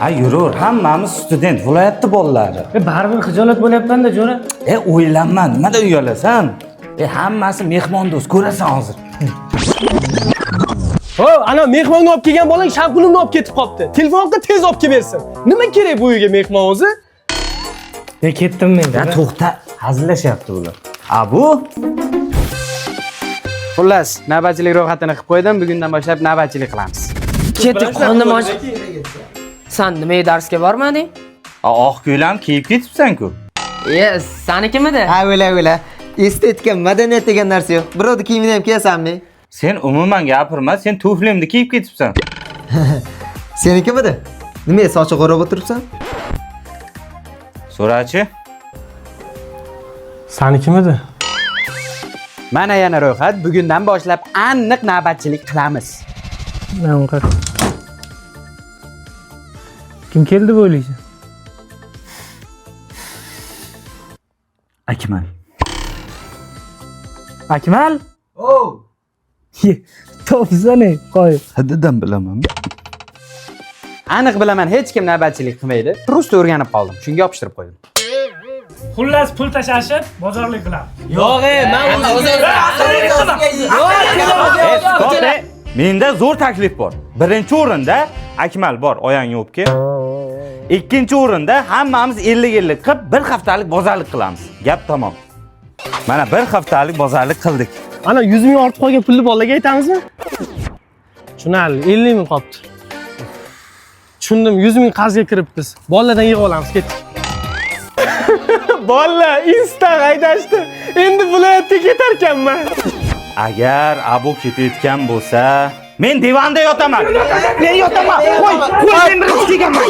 Ha yurur, hammamiz student, viloyatda bolalari. Baribir xijolat bo'lyapman-da, jo'ra. O'ylanma, nimadan uyalasan? Hammasi mehmondo'st, ko'rasan hozir. Ho, ana mehmonga olib kelgan bolang shampulimni olib ketib qopti. Telefonga tez olib kelib bersin. Nima kerak bu uyga mehmon o'zi? Ketdim men. Ya to'xta, hazillashyapti ular. Bu Xullas, navbatchilik ro'yxatini qilib qo'ydim. Bugundan boshlab navbatchilik qilamiz. Ketdik, qo'nim och. Sen nima darsga bormading? oq ko'ylam kiyib ketibsan-ku. Sanikimidi? Ha, o'la. Estetika, madaniyat degan narsa yo'q. Birovni kiyimini ham kiyasanmi? Sen umuman gapirma, sen tuflimni kiyib ketibsan. Senikimidi? Nimaga sochiq o'rab o'tiribsan? So'rachi. Sanikimidi? Mana yana ro'yxat. Bugundan boshlab aniq navbatchilik qilamiz. Kim keldi bu o'ylaysan? Akmal. Akmal? Topsana, qo'y. Haddidan bilaman. Aniq bilaman, hech kim navbatchilik qilmaydi. Rus o'rganib qoldim. Shunga yopishtirib qo'ydim. Xullas pul tashashib, bozorlik qilamiz. Yo'q, men Menda zo'r taklif bor. Birinchi o'rinda Akmal bor, oyangni o'pki. Ikkinchi o'rinda hammamiz 50-50 qilib bir haftalik bozorlik qilamiz. Gap tamom. Mana bir haftalik bozorlik qildik. ana 100 ming ortib qolgan pulni bolaga aytamizmi? Tushunali, 50 ming qolibdi. Tushundim, 100 ming qarzga kiribmiz. Bolalardan yig'ib olamiz, ketdik. Bolalar insta haydashdi. Endi viloyatga ketar ekanman. Agar Abu ketayotgan bo'lsa, men divanda yotaman. Men yotaman. Qo'y, men bir kelganman.